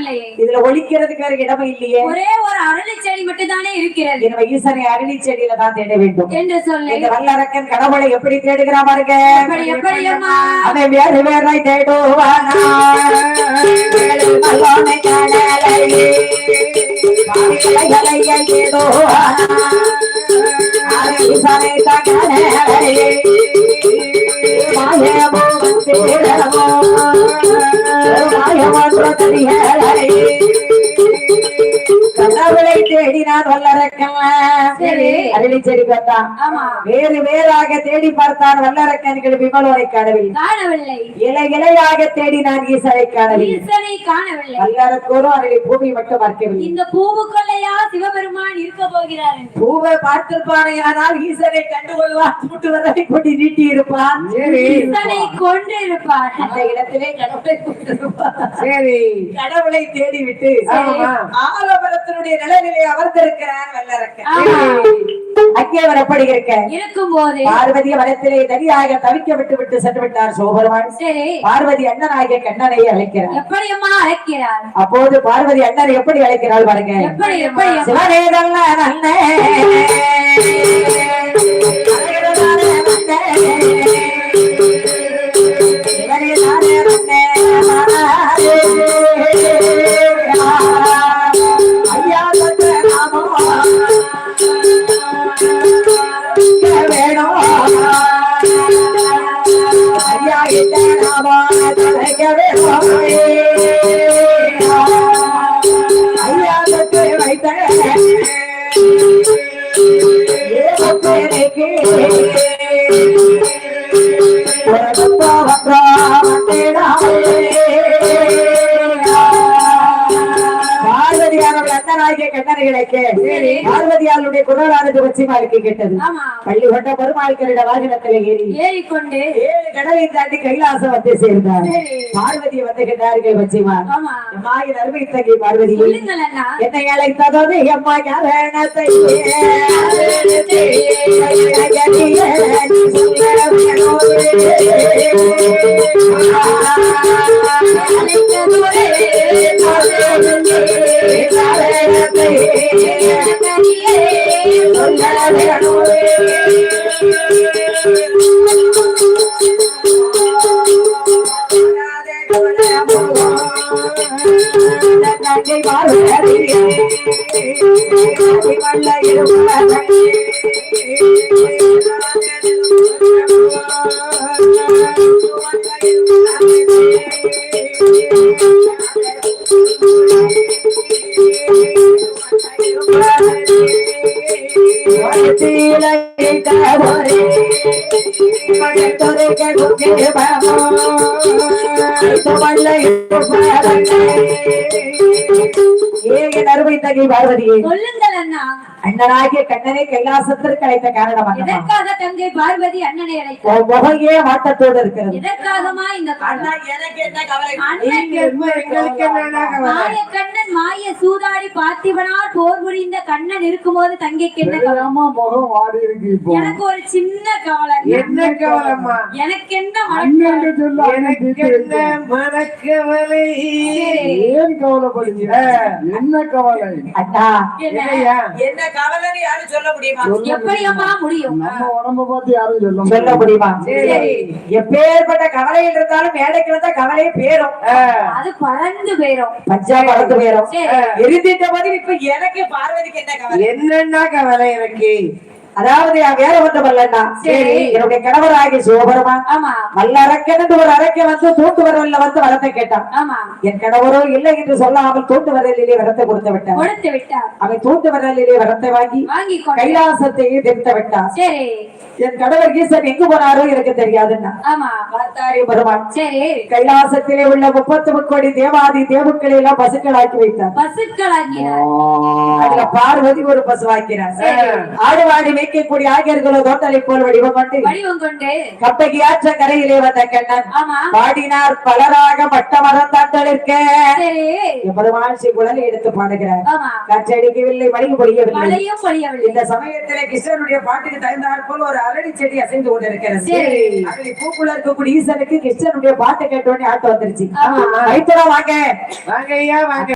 காணவில்லையே. இதுல ஒழிக்கிறதுக்கு வேற இடமே இல்லையே. ஒரே ஒரு அரளி செடி மட்டும் தானே இருக்கிறது. நம்ம ஈசனை அரளி செடியில தான் தேட வேண்டும் என்று சொல்லி இந்த வல்லரக்கன் கடவுளை எப்படி தேடுகிறா பாருங்க. எப்படி அம்மா அவன் வேறு வேறாய் தேடுவானா நல்லோனை கடலையே தேடுவானா ஈசனை தகலையே மாயமோ தேடமோ மாயமோ தெரியலையே கடவுளை தேடினான் வல்லரக்கன். அரளி செடி பார்த்தான். வேறு வேறாக தேடி பார்த்தான் வல்லரக்கன்கள் விமலோனை காணவில்லை. இலை இலையாக தேடினான் ஈசனை காணவில்லை. வல்லரக்கோரும் அரளி பூமி மட்டும் பார்க்கவில்லை. இந்த பூவுக்குள்ளையா சிவபெருமான் இருக்க போகிறார். பூவை பார்த்திருப்பானே ஆனால் ஈசனை கண்டுகொள்வான். கூட்டு வரவை கொண்டு நீட்டி இருப்பான். ஈசனை கொண்டு இருப்பார். அந்த இடத்திலே கடவுளை கொண்டிருப்பான். சரி கடவுளை தேடி விட்டு ஆலமரத்தினுடைய நிலையிலே அமர்ந்திருக்கிறார் வல்லரக்கன். அங்கே வரப்படி இருக்கும் போது பார்வதி வனத்திலே தனியாக தவிக்க விட்டு சென்று விட்டார் சிவபெருமான். பார்வதி அண்ணனாகிய கண்ணனை அழைக்கிறார். எப்படி அம்மா அழைக்கிறார்? அப்போது பார்வதி அண்ணனை எப்படி அழைக்கிறாள் பாருங்க. சிவனே நல்ல பார்வதியாளுடைய குரலானது வச்சிமாருக்கு கேட்டது. பள்ளி கொண்ட பெருமாள்களிட வாகனத்தில் ஏறிக்கொண்டு 7 கடலை தாண்டி கைலாசம் வந்து சேர்ந்தார். பார்வதி வந்து கேட்டார்கள் வச்சிமா மாயின் அருமை தங்கி பார்வதி என்னை அழைத்ததோடு எம்மா ஞானத்தை அருமை தங்கை பார்வதியை அண்ணனாகிய கண்ணனை கைலாசத்திற்கு அழைத்த காரணம் எதற்காக தங்கை பார்வதி அண்ணனை அழைத்தார்? முகையே வாட்டத்தோடு இருக்கிறது. எதற்காகமா இந்த எனக்கு என்ன கவலை? மாய கண்ணன் மாய சூதாடி பார்த்திபனால் போர் புரிந்த கண்ணன் இருக்கும்போது தங்கைக்கு என்ன கவலை? முகம் வாடி இருக்கு. எனக்கு ஒரு சின்ன கவலை. என்ன கவலைமா? எனக்கு என்ன மனக்கவலை? ஏன் கவலைப்படுங்க? என்ன கவலை? அண்ணா என்ன கவலைன்னு யாரும் சொல்ல முடியுமா? எப்படியம்மா முடியும்? நம்ம உடம்ப பார்த்து யாரும் சொல்ல முடியுமா? எப்பேற்பட்ட கவலையில் இருந்தாலும் வேலைக்கு வந்தா கவலையே பேரும். அது பறந்து பேரும். பச்சா பறந்து பேரும். எரிந்திட்ட மாதிரி இப்ப எனக்கு பார்வதிக்கு என்ன கவலை? என்னன்னா கவலை எனக்கு? அதாவது வேற ஒன்றும் அல்லண்ணா. என்னுடைய கணவராகிய சிவபெருமான் வல்லரக்கன் என்று ஒரு அரக்கன் வந்து தூண்டு வரல வந்து வரத்தை கேட்டான். என் கணவரோ இல்லை என்று சொல்லாமல் தூண்டு வரலிலே வரத்தை கொடுத்து விட்டார். அவன் தூண்டு வரலிலே வரத்தை வாங்கி கைலாசத்தையே தெரிந்து விட்டான். என் கணவர் ஈசன் எங்கு போனாரோ எனக்கு தெரியாதுன்னா பெருமான் கைலாசத்திலே உள்ள 33 கோடி தேவாதி தேவுக்களை எல்லாம் பசுக்களாக்கி வைத்தார். அதுல பார்வதி ஒரு பசுவாக்கிறார். ஆடுவாடி வைக்கக்கூடிய ஆகியர்களோ தோட்டலை போல் வடிவம் கொண்டு கப்பகி ஆற்ற கரையிலே வந்த கண்ணன் பாடினார் பலராக பட்ட மரம் தாட்டலிருக்க பெருமாள் குழலை எடுத்து பாடுகிறார். காற்றடிக்கவில்லை, மழையும் பொழியவில்லை. இந்த சமயத்திலே கிருஷ்ணனுடைய பாட்டுக்கு தகுந்தாற் போல் ஒரு அரளி செடி அசைந்து கொண்டிருக்கிறது. அரளி பூக்குள்ள இருக்கக்கூடிய ஈசனுக்கு கிருஷ்ணனுடைய பாட்டை கேட்டோடனே ஆட்டம் வந்துருச்சு. வைத்தரா வாங்க வாங்க ஐயா வாங்க.